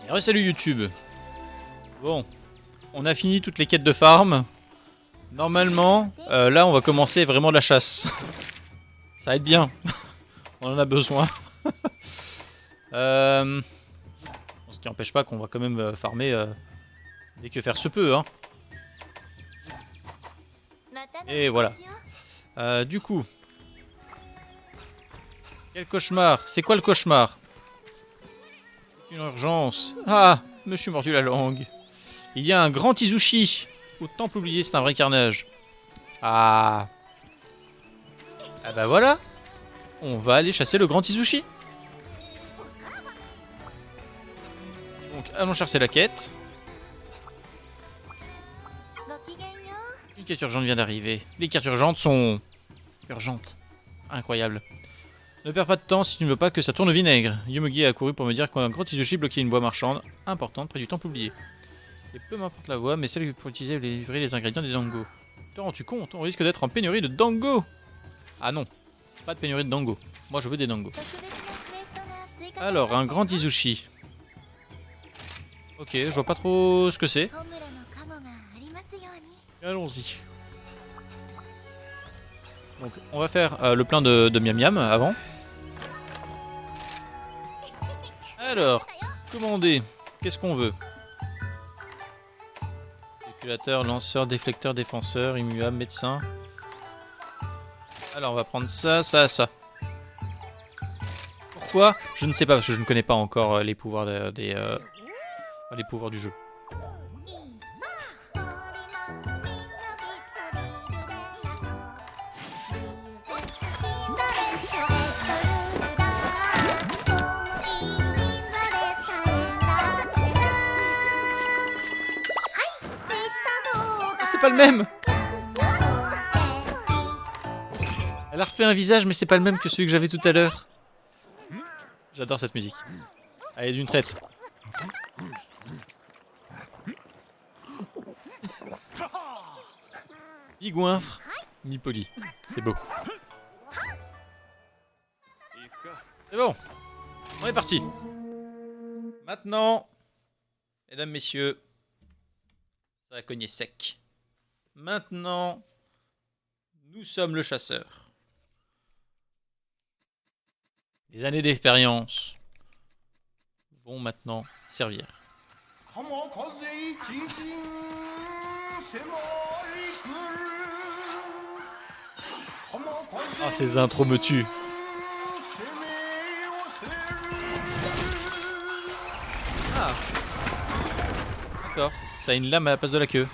Et salut YouTube. Bon, on a fini toutes les quêtes de farm. Normalement, là on va commencer vraiment la chasse. Ça va être bien. On en a besoin. Ce qui n'empêche pas qu'on va quand même farmer dès que faire se peut. Hein. Et voilà. Du coup, quel cauchemar? C'est quoi le cauchemar? Une urgence. Ah, me suis mordu la langue. Il y a un grand Izushi. Au temple oublié, c'est un vrai carnage. Ah. Ah bah voilà. On va aller chasser le grand Izushi. Donc allons chercher la quête. Une quête urgente vient d'arriver. Les quêtes urgentes sont... urgentes. Incroyable. Ne perds pas de temps si tu ne veux pas que ça tourne au vinaigre. Yomugi a accouru pour me dire qu'un grand Izushi bloquait une voie marchande importante près du temple oublié. Et peu m'importe la voie, mais celle pour utiliser et livrer les ingrédients des dango. Te rends-tu compte? On risque d'être en pénurie de dango. Ah non, pas de pénurie de dango. Moi je veux des dango. Alors, un grand Izushi. Ok, je vois pas trop ce que c'est. Allons-y. Donc, on va faire le plein de miam miam avant. Alors, commander. Qu'est-ce qu'on veut? Calculateur, lanceur, déflecteur, défenseur, immuable, médecin. Alors, on va prendre ça, ça, ça. Pourquoi? Je ne sais pas, parce que je ne connais pas encore les pouvoirs les pouvoirs du jeu. Ah, c'est pas le même! Elle a refait un visage, mais c'est pas le même que celui que j'avais tout à l'heure. J'adore cette musique. Allez, d'une traite. Mi-goinfre, mi-poli. C'est beau. C'est bon. On est parti. Maintenant, mesdames, messieurs, ça va cogner sec. Maintenant, nous sommes le chasseur. Les années d'expérience vont maintenant servir. Ah, ces intros me tuent. Ah. D'accord, ça a une lame à la place de la queue.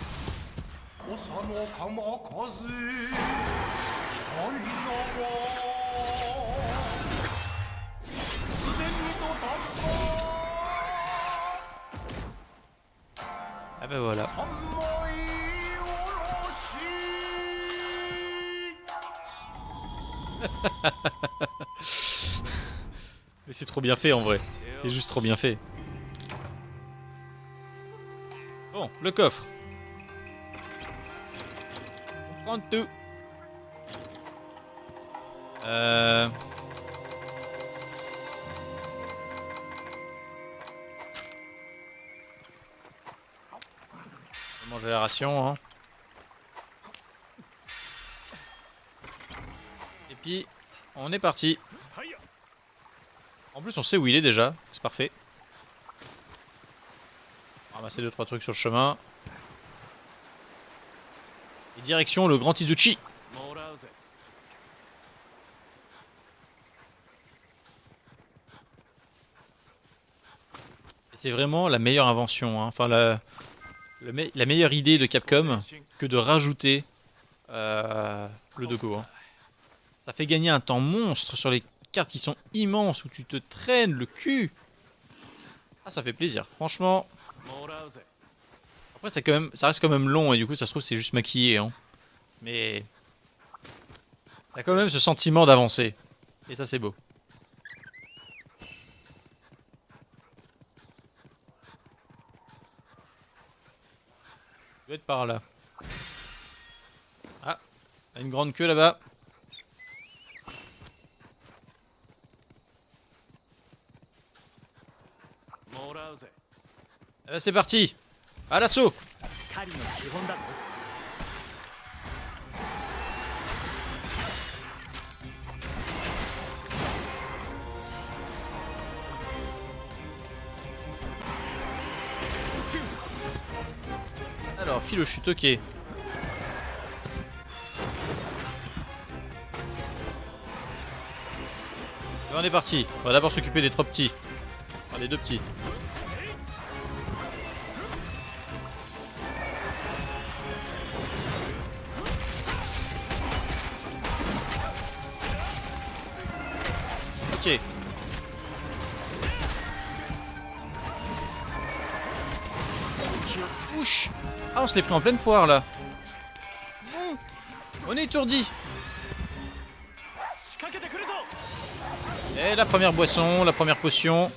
Ah bah voilà. Mais c'est trop bien fait en vrai. C'est juste trop bien fait. Bon, le coffre. On prend tout. On va manger la ration, hein. Et puis, on est parti. En plus, on sait où il est déjà. C'est parfait. Ramasser 2-3 trucs sur le chemin. Et direction le grand Izuchi. C'est vraiment la meilleure invention, hein. Enfin la meilleure idée de Capcom que de rajouter le dogo. Hein. Ça fait gagner un temps monstre sur les cartes qui sont immenses où tu te traînes le cul. Ah, ça fait plaisir, franchement. Après, ça reste quand même long et du coup, ça se trouve, c'est juste maquillé. Hein. Mais t'as quand même ce sentiment d'avancer. Et ça, c'est beau. Je vais être par là. Ah, une grande queue là-bas. C'est parti. À l'assaut. Alors, file au chute, ok. On est parti. On va d'abord s'occuper des 3 petits. Enfin, des 2 petits. Ok. Ouch. Ah, on se l'est pris en pleine poire là. On est étourdi. Et la première boisson, la première potion.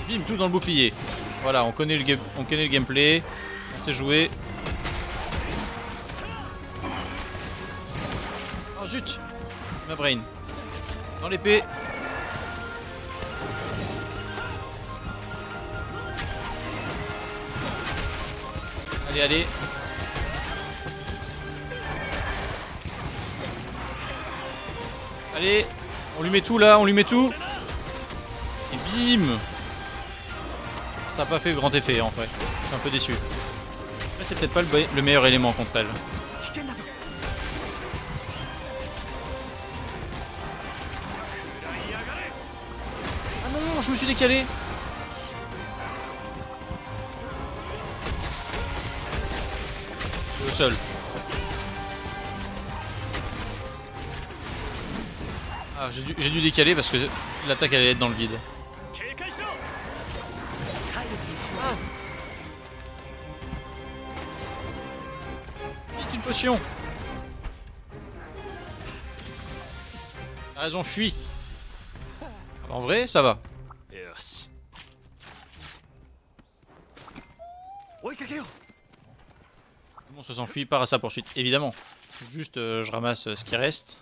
Bim, tout dans le bouclier. Voilà, on connaît le gameplay. On sait jouer. Oh zut. Ma brain. Dans l'épée. Allez, allez. Allez, on lui met tout là, on lui met tout. Et bim. Ça n'a pas fait grand effet en fait. Je suis un peu déçu. Mais c'est peut-être pas le meilleur élément contre elle. Ah non, je me suis décalé. Le seul. Ah, j'ai dû décaler parce que l'attaque allait être dans le vide. Ah. Vite une potion. T'as raison, fuis. En vrai, ça va. On se s'enfuit, part à sa poursuite, évidemment. Juste, je ramasse ce qui reste.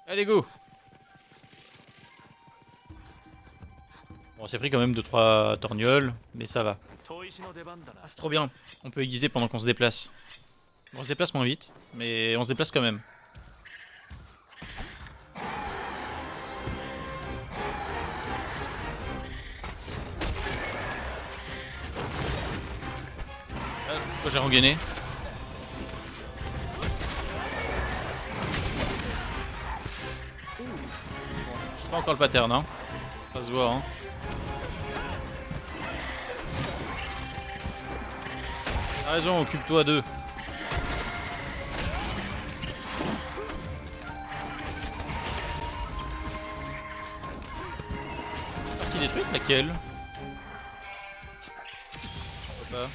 Allez, go. Bon, on s'est pris quand même 2-3 torgnoles, mais ça va. Ah, c'est trop bien. On peut aiguiser pendant qu'on se déplace. On se déplace moins vite, mais on se déplace quand même. Pourquoi j'ai rengainé? Je sais pas encore le pattern, hein. Ça se voit, hein. T'as raison, occupe-toi d'eux. Partie détruite, laquelle? Je sais pas.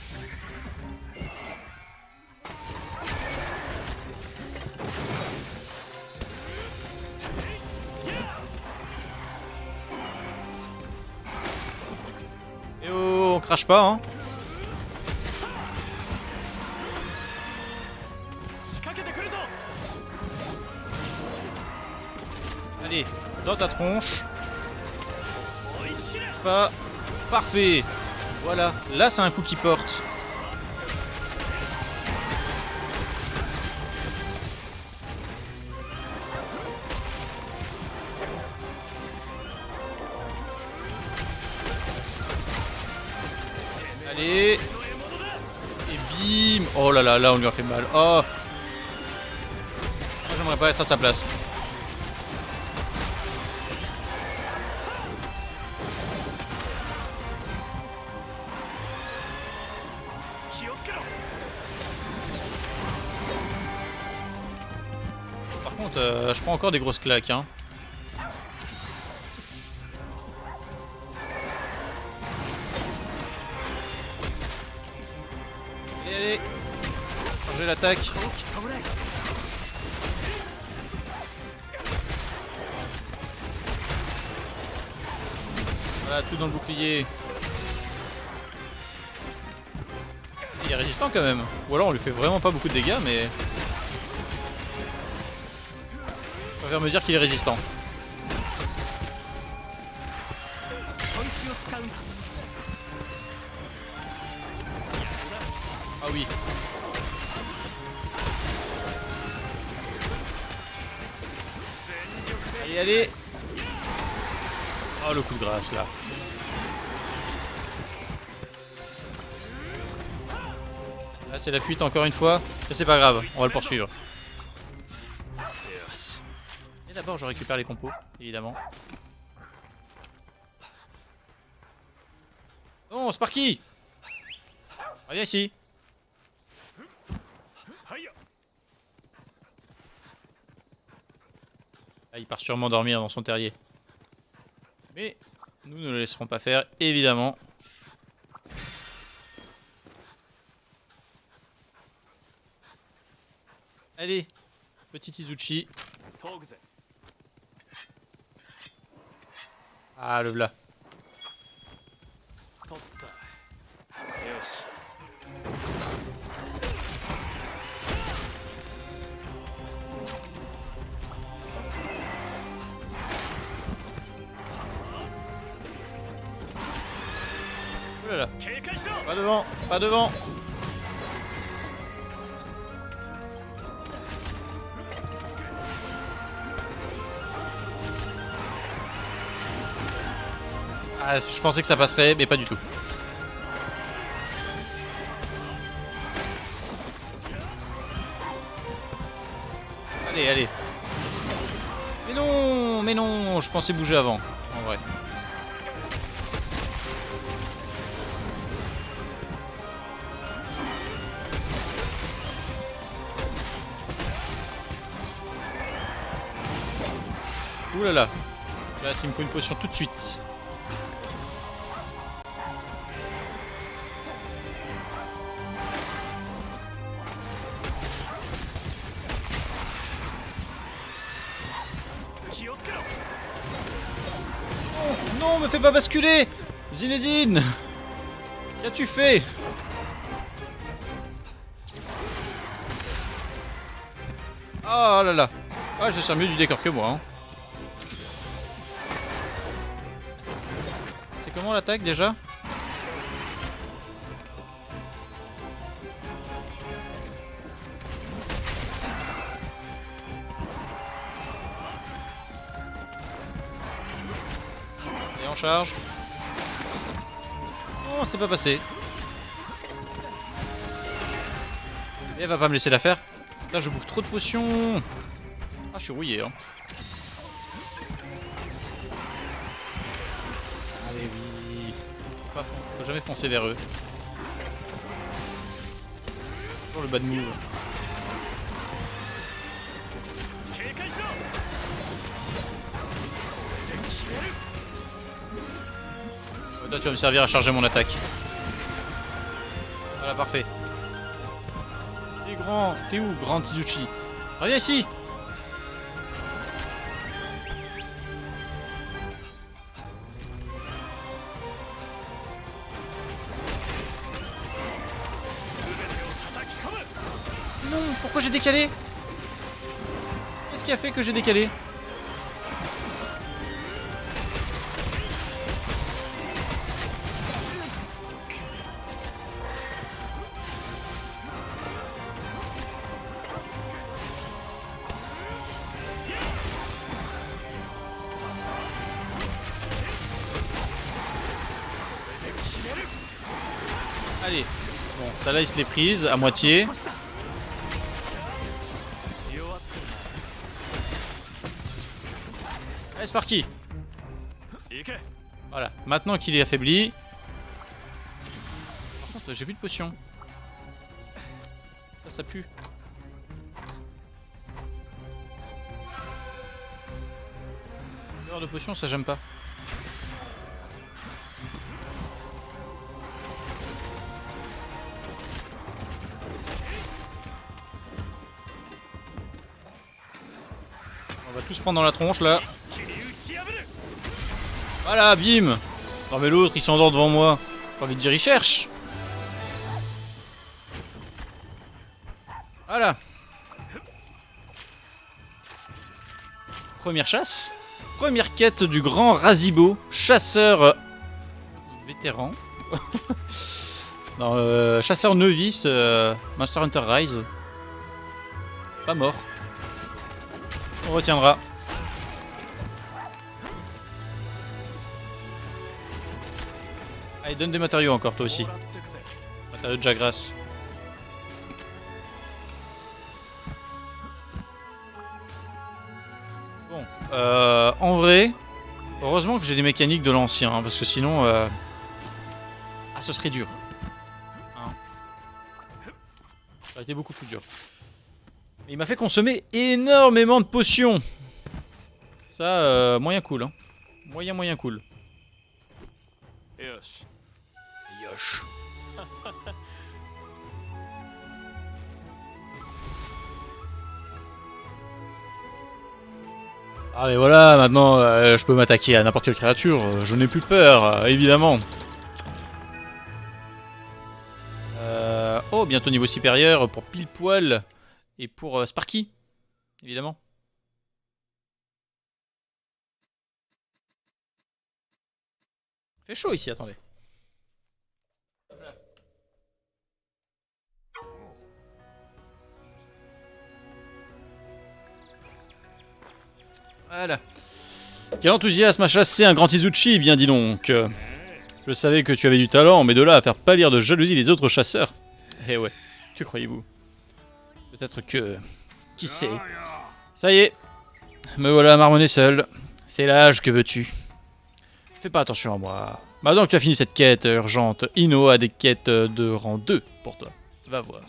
Et oh, on crache pas, hein. Allez, dans ta tronche. Crache pas. Parfait. Voilà, là c'est un coup qui porte. Allez. Et bim. Oh là là, là on lui a fait mal. Oh. Moi j'aimerais pas être à sa place. Par contre, je prends encore des grosses claques, hein. Allez, allez. Changer l'attaque. Voilà, tout dans le bouclier. Il est résistant quand même. Ou alors on lui fait vraiment pas beaucoup de dégâts, mais... préfère me dire qu'il est résistant. Ah oui. Allez, allez. Oh, le coup de grâce, là. Là, c'est la fuite encore une fois. Mais c'est pas grave, on va le poursuivre. Et d'abord, je récupère les compos, évidemment. Non, Sparky! Reviens ici. Ah, il part sûrement dormir dans son terrier. Mais nous ne le laisserons pas faire, évidemment. Allez, petit Izuchi. Ah, le v'là. Oh là là. Pas devant, pas devant. Ah, je pensais que ça passerait, mais pas du tout. Allez, allez. Mais non, je pensais bouger avant, en vrai. Ouh là là. Là, il me faut une potion tout de suite. Non, me fais pas basculer! Zinedine! Qu'as-tu fait? Oh là là! Ah, je sers mieux du décor que moi. Hein. C'est comment l'attaque déjà? Et en charge. Non, c'est pas passé. Et elle va pas me laisser la faire. Là, je bouffe trop de potions. Ah, je suis rouillé. Hein. Allez, oui. Faut jamais foncer vers eux. Toujours le bad move. Toi, tu vas me servir à charger mon attaque. Voilà, parfait. T'es grand. T'es où, grand Izuchi? Reviens ici. Non, pourquoi j'ai décalé? Qu'est-ce qui a fait que j'ai décalé? Allez, bon, ça là il se l'est prise à moitié. Allez, Sparky. Voilà, maintenant qu'il est affaibli. Par contre, j'ai plus de potions. Ça pue. L'heure de potions, ça j'aime pas. On va tous prendre dans la tronche là. Voilà, bim. Non mais l'autre il s'endort devant moi. J'ai envie de dire il cherche. Voilà. Première chasse. Première quête du grand Razibo, chasseur vétéran. Non, chasseur novice, Monster Hunter Rise. Pas mort. On retiendra. Allez, donne des matériaux encore, toi aussi. Matériaux de Jagras. Bon, en vrai, heureusement que j'ai des mécaniques de l'ancien, hein, parce que sinon, ah, ce serait dur. Hein. Ça aurait été beaucoup plus dur. Mais il m'a fait consommer énormément de potions. Ça, moyen cool, hein. Moyen cool. Yosh. Yosh. Ah mais voilà, maintenant je peux m'attaquer à n'importe quelle créature, je n'ai plus peur, évidemment. Oh, bientôt niveau supérieur pour pile poil et pour Sparky, évidemment. Fait chaud ici, attendez. Voilà. Quel enthousiasme à chasser un grand Izuchi, bien dis donc. Je savais que tu avais du talent, mais de là à faire pâlir de jalousie les autres chasseurs. Eh ouais, que croyez-vous? Peut-être que... Qui sait? Ça y est, me voilà marmonné seul. C'est l'âge, que veux-tu? Fais pas attention à moi. Maintenant que tu as fini cette quête urgente, Ino a des quêtes de rang 2 pour toi. Va voir.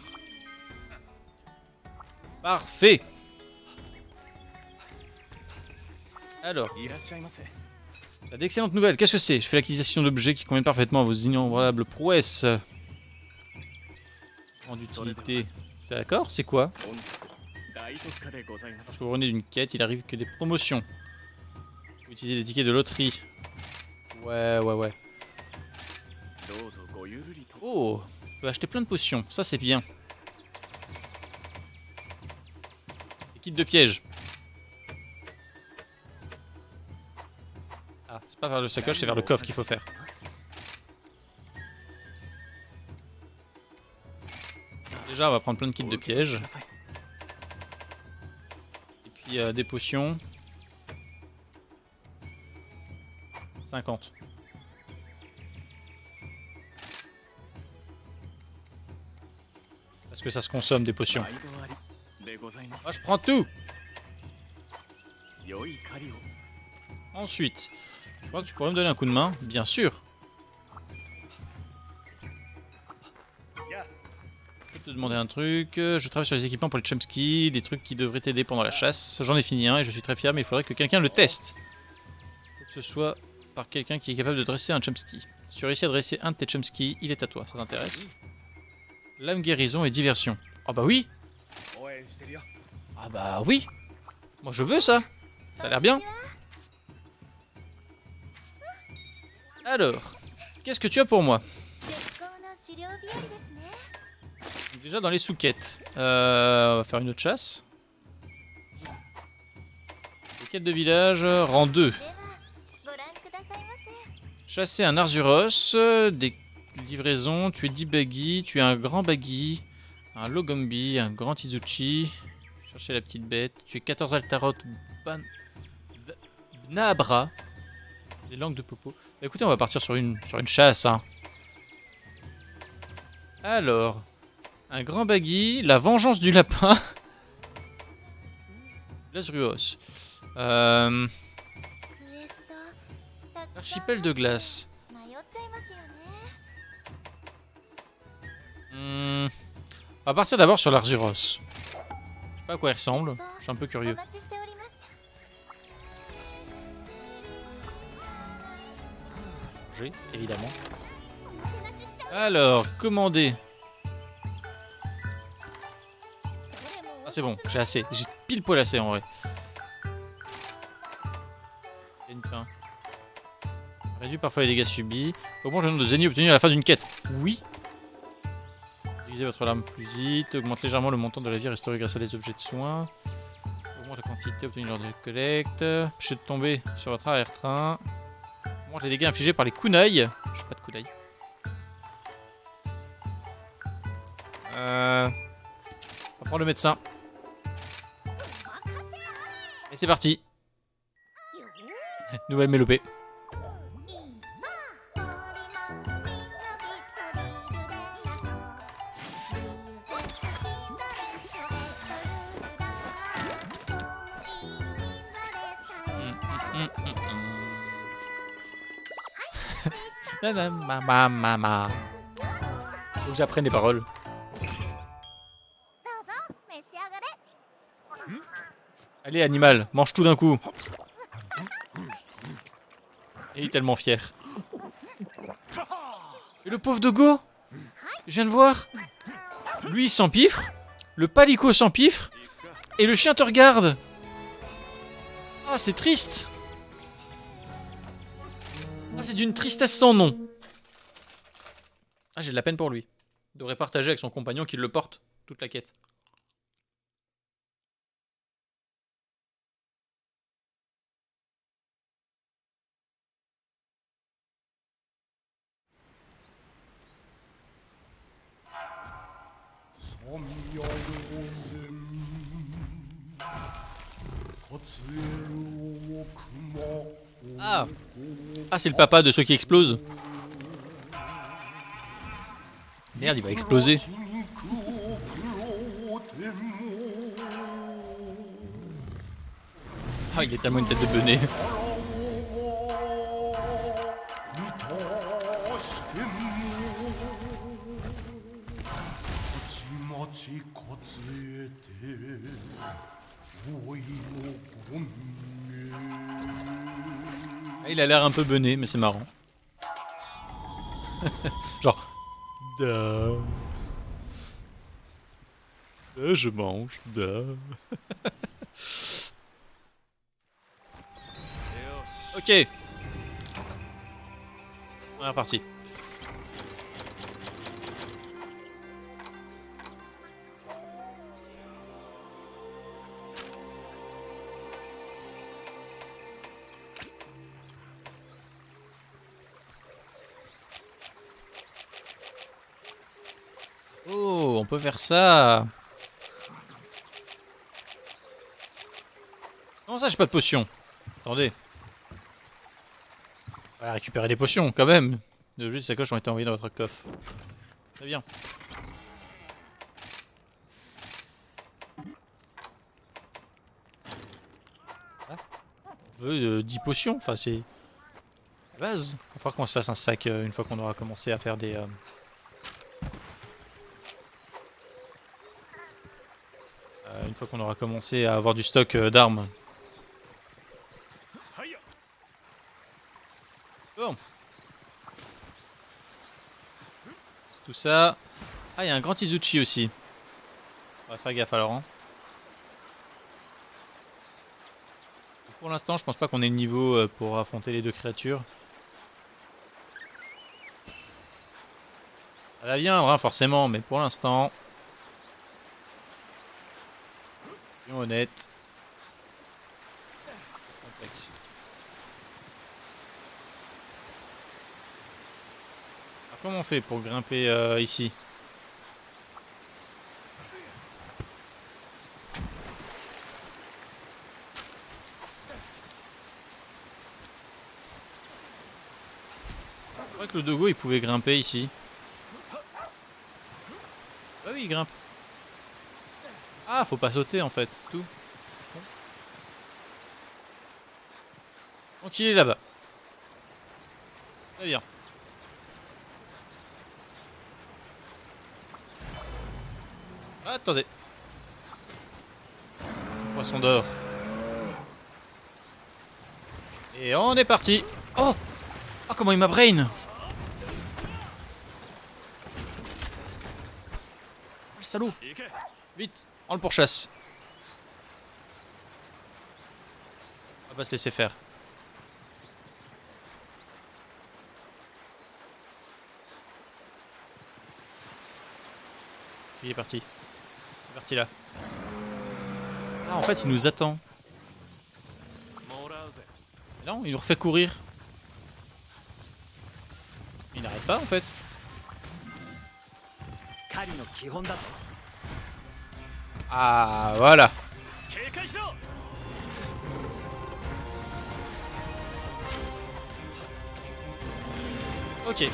Parfait. Alors, t'as d'excellentes nouvelles. Qu'est-ce que c'est? Je fais l'acquisition d'objets qui conviennent parfaitement à vos innombrables prouesses. En utilité. D'accord, c'est quoi? Lorsque vous revenez d'une quête, il arrive que des promotions. Vous utilisez des tickets de loterie. Ouais. Oh, on peut acheter plein de potions. Ça, c'est bien. Des kits de piège. Ah, c'est pas vers le sacoche, c'est vers le coffre qu'il faut faire. Déjà, on va prendre plein de kits de piège. Et puis des potions. 50. Parce que ça se consomme des potions. Moi, je prends tout. Ensuite, je crois que tu pourrais me donner un coup de main, bien sûr. Je peux te demander un truc. Je travaille sur les équipements pour les chumskis, des trucs qui devraient t'aider pendant la chasse. J'en ai fini un et je suis très fier, mais il faudrait que quelqu'un le teste. Faut que ce soit par quelqu'un qui est capable de dresser un chumski. Si tu réussis à dresser un de tes chumskis, il est à toi. Ça t'intéresse? Lame guérison et diversion. Ah bah oui. Ah bah oui. Moi je veux ça. Ça a l'air bien. Alors, qu'est-ce que tu as pour moi? Déjà dans les sous-quêtes. On va faire une autre chasse. Les quêtes de village, rang 2. Chasser un Arzuros, des livraisons, tuer 10 baggy, tuer un grand baggy, un Logombi, un grand Izuchi, chercher la petite bête, tuer 14 Altarot, Bnabra, les langues de Popo. Bah, écoutez, on va partir sur une chasse. Hein. Alors, un grand baggy, la vengeance du lapin, l'Azruos. Archipel de glace. On va partir d'abord sur l'Arzuros. Je sais pas à quoi il ressemble, je suis un peu curieux. J'ai, évidemment. Alors, commander. Ah c'est bon, j'ai assez. J'ai pile poil assez en vrai. Une pain. Réduit parfois les dégâts subis. Augmente le nombre de zéniths obtenus à la fin d'une quête. Oui. Divisez votre larme plus vite. Augmente légèrement le montant de la vie restaurée grâce à des objets de soins. Augmente Augmente la quantité obtenue lors de la collecte. Empêchez de tomber sur votre arrière-train. Augmente les dégâts infligés par les kunai. J'ai pas de kunai. On va prendre le médecin. Et c'est parti. Nouvelle mélopée. Mama. Faut que j'apprenne les paroles. Allez, animal, mange tout d'un coup. Et il est tellement fier. Et le pauvre Dogo, je viens de voir. Lui, il s'empiffre. Le palico s'empiffre. Et le chien te regarde. Ah, c'est triste. Ah, c'est d'une tristesse sans nom. Ah, j'ai de la peine pour lui. Il devrait partager avec son compagnon qui le porte toute la quête. Ah, ah, c'est le papa de ceux qui explosent. Merde, il va exploser. Ah, il est tellement une tête de benet. Ah, il a l'air un peu bené, mais c'est marrant. Genre... je mange. Ok. On est reparti. Oh, on peut faire ça. Comment ça, j'ai pas de potion? Attendez. On va récupérer des potions, quand même. Les objets de sacoche ont été envoyés dans votre coffre. Très bien. Ah. On veut 10 potions, enfin c'est... la base. Il va falloir qu'on se fasse un sac une fois qu'on aura commencé à faire des... une fois qu'on aura commencé à avoir du stock d'armes. Bon. C'est tout ça. Ah, il y a un grand Izuchi aussi. On va faire gaffe alors. Hein. Pour l'instant, je pense pas qu'on ait le niveau pour affronter les deux créatures. Ça va bien, hein, forcément, mais pour l'instant... soyons honnêtes. Complexe. Alors, comment on fait pour grimper ici? Je crois que le Dogo il pouvait grimper ici. Ah oui, il grimpe. Ah, faut pas sauter en fait, c'est tout. Donc il est là-bas. Très bien. Ah, attendez. Poisson d'or. Et on est parti. Oh! Oh, comment il m'a brain! Le salaud! Vite! On le pourchasse. On va pas se laisser faire. Il est parti. Il est parti là. Ah, en fait, il nous attend. Non, il nous refait courir. Il n'arrête pas, en fait. Ah, voilà. Ok,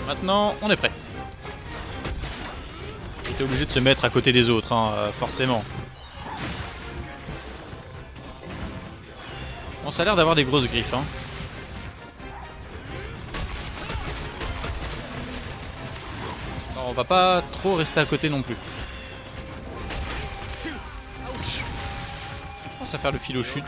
maintenant, on est prêt. Il était obligé de se mettre à côté des autres, hein, forcément. Bon, ça a l'air d'avoir des grosses griffes, hein. Alors, on va pas trop rester à côté non plus. Ouch. Je pense à faire le filo chute.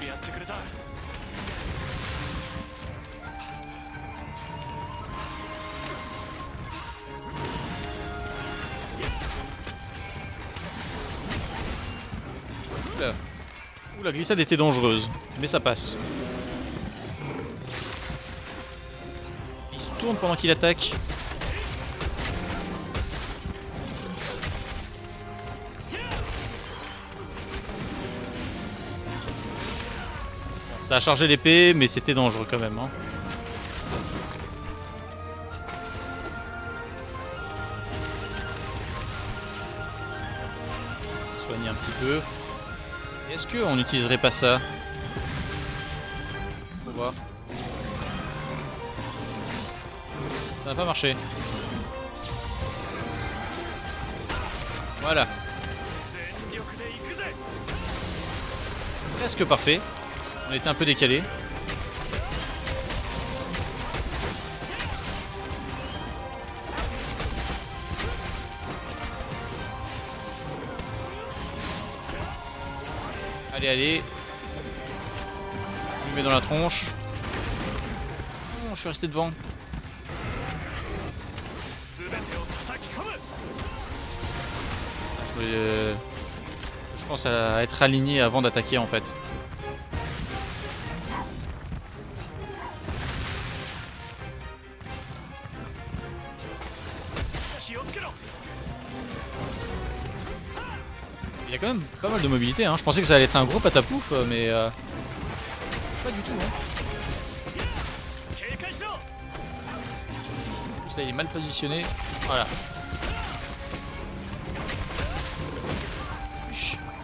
Oula. Ouh, la glissade était dangereuse, mais ça passe. Il se tourne pendant qu'il attaque. Bon, ça a chargé l'épée, mais c'était dangereux quand même, hein. Soigner un petit peu. Est-ce qu'on n'utiliserait pas ça? On va voir. Ça n'a pas marché. Voilà. Presque parfait. On était un peu décalé. Allez, allez. On lui met dans la tronche. Oh, je suis resté devant. Je pense à être aligné avant d'attaquer en fait. Il a quand même pas mal de mobilité, hein. Je pensais que ça allait être un gros patapouf, mais pas du tout, hein. En plus, là, il est mal positionné. Voilà.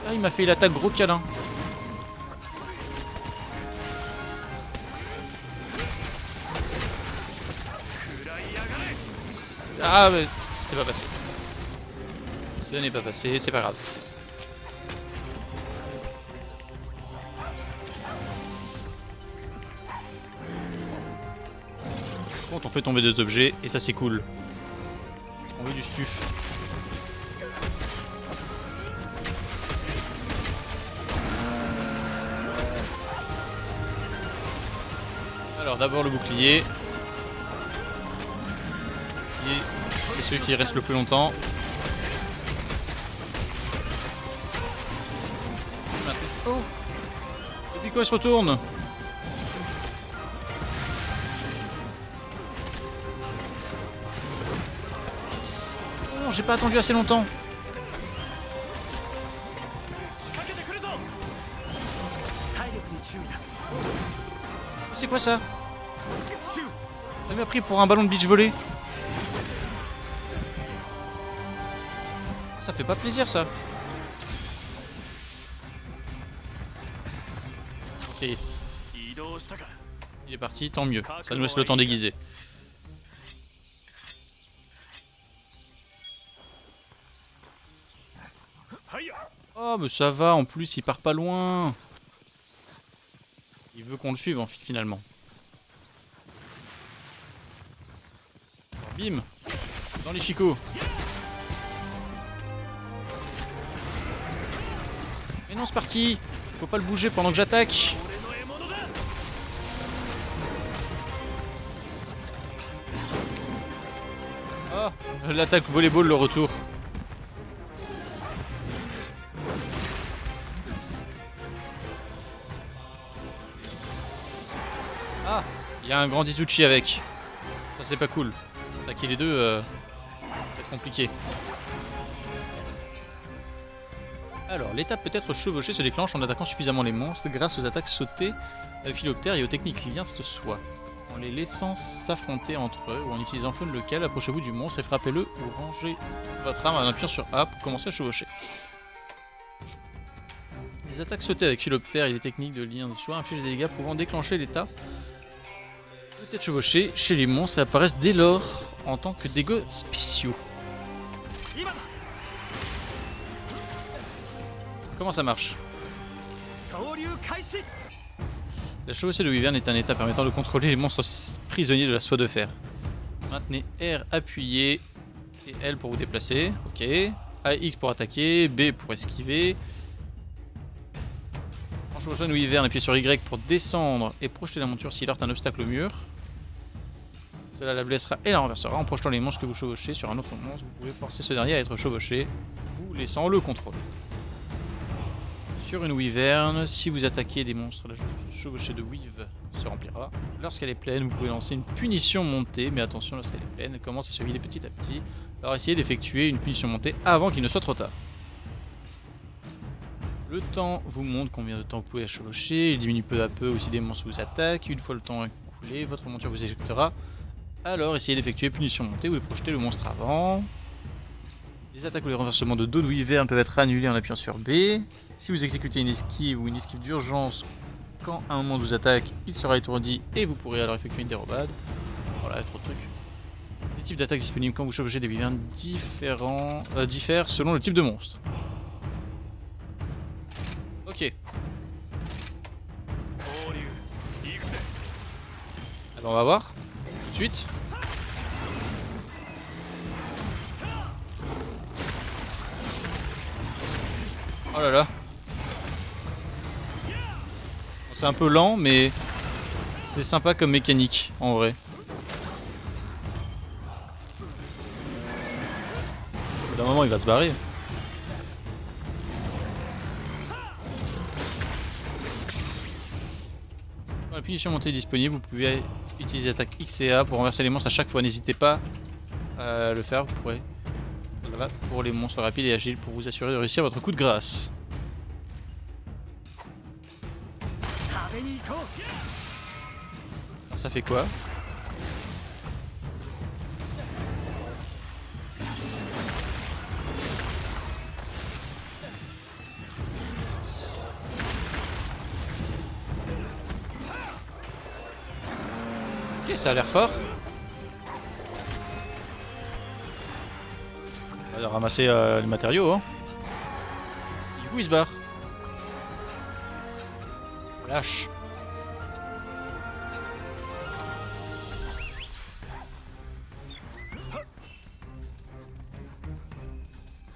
Ah, il m'a fait l'attaque gros câlin. Ah, mais c'est pas passé. Ce n'est pas passé, c'est pas grave. Bon, on fait tomber 2 objets et ça c'est cool. On veut du stuff. Alors d'abord le bouclier. C'est celui qui reste le plus longtemps. Oh. Depuis quoi il se retourne? Oh, j'ai pas attendu assez longtemps. C'est quoi ça? Il m'a pris pour un ballon de beach volley. Ça fait pas plaisir ça. Ok. Il est parti, tant mieux. Ça nous laisse le temps d'aiguiser. Oh mais ça va, en plus il part pas loin. Il veut qu'on le suive finalement. Alors, bim. Dans les chicots. Mais non Sparky, faut pas le bouger pendant que j'attaque. Oh, l'attaque volleyball, le retour. Ah, il y a un grand Ituchi avec. Ça c'est pas cool. Attaquer les deux, ça va être compliqué. Alors, l'étape peut-être chevauchée se déclenche en attaquant suffisamment les monstres grâce aux attaques sautées, philoptères et aux techniques liens de soi. En les laissant s'affronter entre eux ou en utilisant faune locale, approchez-vous du monstre et frappez-le ou rangez votre arme en appuyant sur A pour commencer à chevaucher. Les attaques sautées avec philoptères et les techniques de lien de soi infligent des dégâts pouvant déclencher l'état peut-être chevauché chez les monstres et apparaissent dès lors en tant que dégâts spéciaux. Comment ça marche? La chevauchée de Wyvern est un état permettant de contrôler les monstres prisonniers de la soie de fer. Maintenez R appuyé et L pour vous déplacer. Ok. AX pour attaquer, B pour esquiver. En chevauchant une Wyvern, appuyez sur Y pour descendre et projeter la monture s'il heurte un obstacle au mur. Cela la blessera et la renversera. En projetant les monstres que vous chevauchez sur un autre monstre, vous pouvez forcer ce dernier à être chevauché, vous laissant le contrôle. Sur une Wyvern, si vous attaquez des monstres, la chevauchée de Weave se remplira. Lorsqu'elle est pleine, vous pouvez lancer une punition montée, mais attention, lorsqu'elle est pleine, elle commence à se vider petit à petit. Alors essayez d'effectuer une punition montée avant qu'il ne soit trop tard. Le temps vous montre combien de temps vous pouvez la chevaucher, il diminue peu à peu aussi des monstres vous attaquent. Une fois le temps écoulé, votre monture vous éjectera. Alors essayez d'effectuer punition montée ou de projeter le monstre avant. Les attaques ou les renversements de dos de Wyvern peuvent être annulés en appuyant sur B. Si vous exécutez une esquive ou une esquive d'urgence, quand un monstre vous attaque, il sera étourdi et vous pourrez alors effectuer une dérobade. Voilà, trop de trucs. Les types d'attaques disponibles quand vous chevauchez des Wyverns diffèrent selon le type de monstre. Ok. Alors on va voir. Tout de suite. Oh là là. C'est un peu lent, mais c'est sympa comme mécanique, en vrai. D'un moment, il va se barrer. Quand la punition montée est disponible, vous pouvez utiliser l'attaque X et A pour renverser les monstres à chaque fois. N'hésitez pas à le faire, vous pourrez. Voilà, pour les monstres rapides et agiles, pour vous assurer de réussir votre coup de grâce. Alors ça fait quoi? Ok, ça a l'air fort. On va ramasser les matériaux. Hein. Du coup, il se barre. Lâche.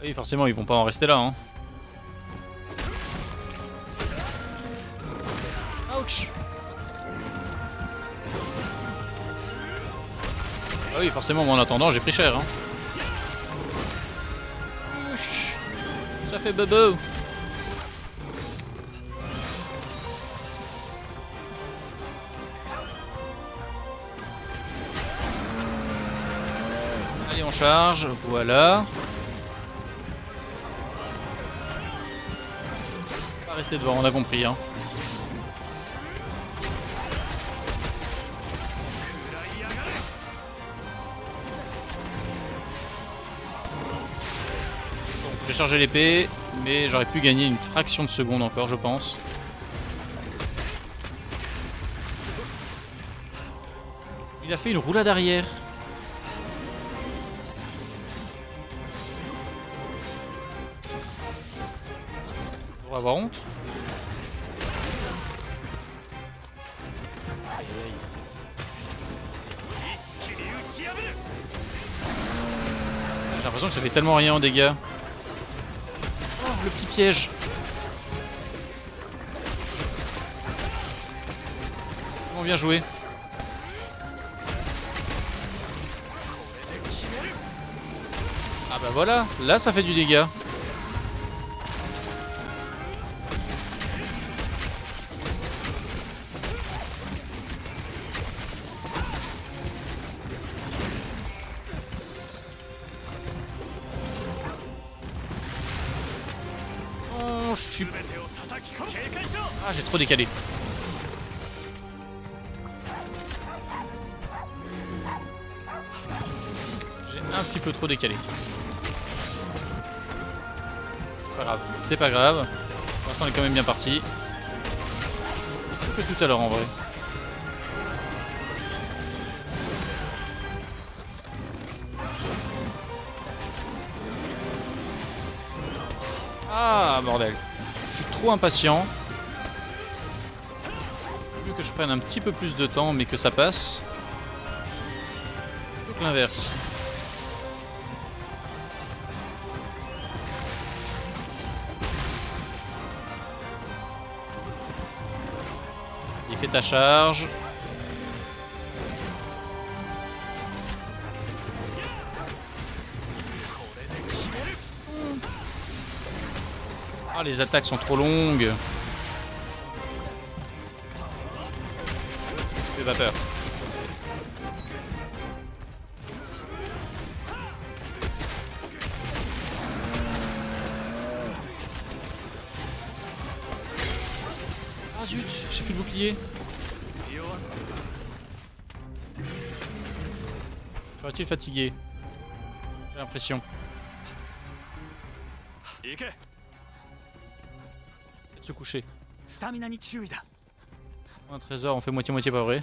Oui, forcément, ils vont pas en rester là. Hein. Ouch. Ah oui, forcément, moi en attendant, j'ai pris cher. Hein. Ouch. Ça fait bobo. Allez, on charge. Voilà. Pas rester devant, on a compris. Hein. J'ai chargé l'épée, mais j'aurais pu gagner une fraction de seconde encore, je pense. Il a fait une roulade arrière. Pour avoir honte. Aïe, aïe. J'ai l'impression que ça fait tellement rien en dégâts. Le petit piège. Comment bien joué. Ah bah voilà, là ça fait du dégât. je suis... Ah, j'ai trop décalé. J'ai un petit peu trop décalé. C'est pas grave. C'est pas grave. Pour l'instant, on est quand même bien parti. Plus que tout à l'heure en vrai. Ah bordel. Je suis trop impatient. Vu que je prenne un petit peu plus de temps mais que ça passe. Plutôt que l'inverse. Vas-y, fais ta charge. Ah, les attaques sont trop longues. Fais pas peur. Ah zut, j'ai plus de bouclier. Serait-il fatigué? J'ai l'impression. Peut-être se coucher. Un trésor, on fait moitié-moitié, pas vrai?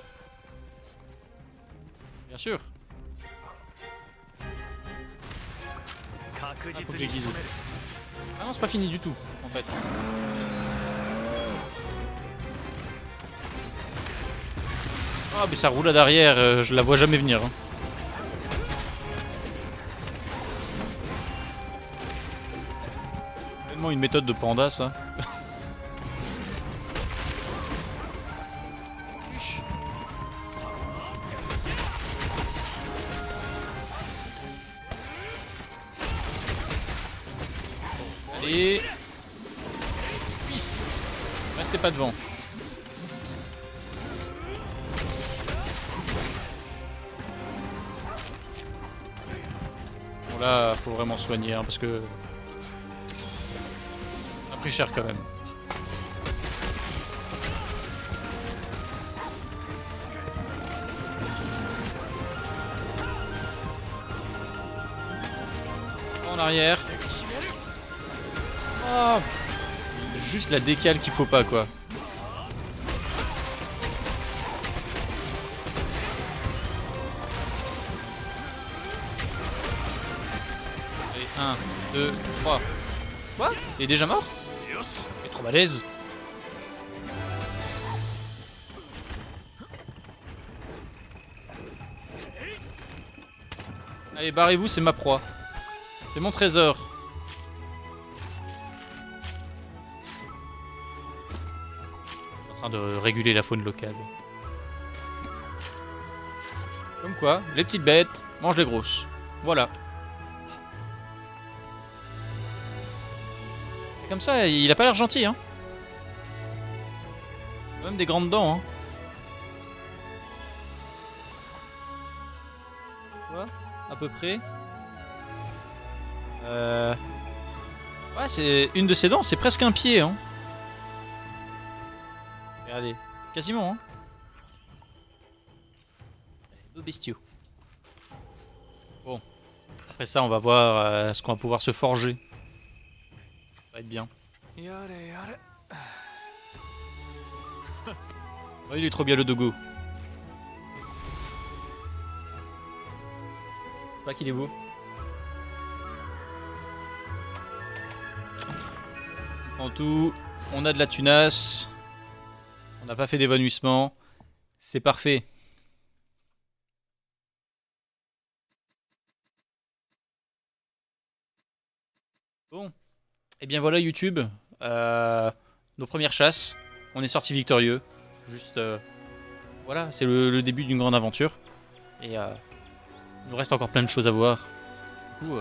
Bien sûr. Ah, faut que j'aiguise. Ah non, c'est pas fini du tout, en fait. Ah, mais ça roule à derrière, je la vois jamais venir. Hein. Tellement une méthode de panda, ça. Allez. Oui. Restez pas devant. Bon là, faut vraiment soigner hein, parce que ça a pris cher quand même. En arrière. Oh, juste la décale qu'il faut pas quoi. Allez, 1, 2, 3. Quoi? Il est déjà mort? Il est trop balèze. Allez, barrez-vous, c'est ma proie. C'est mon trésor. En train de réguler la faune locale. Comme quoi, les petites bêtes mangent les grosses. Voilà. Et comme ça, il a pas l'air gentil, hein. Il a même des grandes dents, hein. Quoi? À peu près. Ouais, c'est une de ses dents, c'est presque un pied, hein. Regardez, quasiment, hein. Deux bestiaux. Bon, après ça, on va voir ce qu'on va pouvoir se forger. Ça va être bien. Oh, il est trop bien le dogo. C'est pas qu'il est beau. En tout, on a de la tunasse. On n'a pas fait d'évanouissement. C'est parfait. Bon. Et bien voilà YouTube. Nos premières chasses. On est sorti victorieux. Juste... voilà, c'est le début d'une grande aventure. Et il nous reste encore plein de choses à voir. Du coup...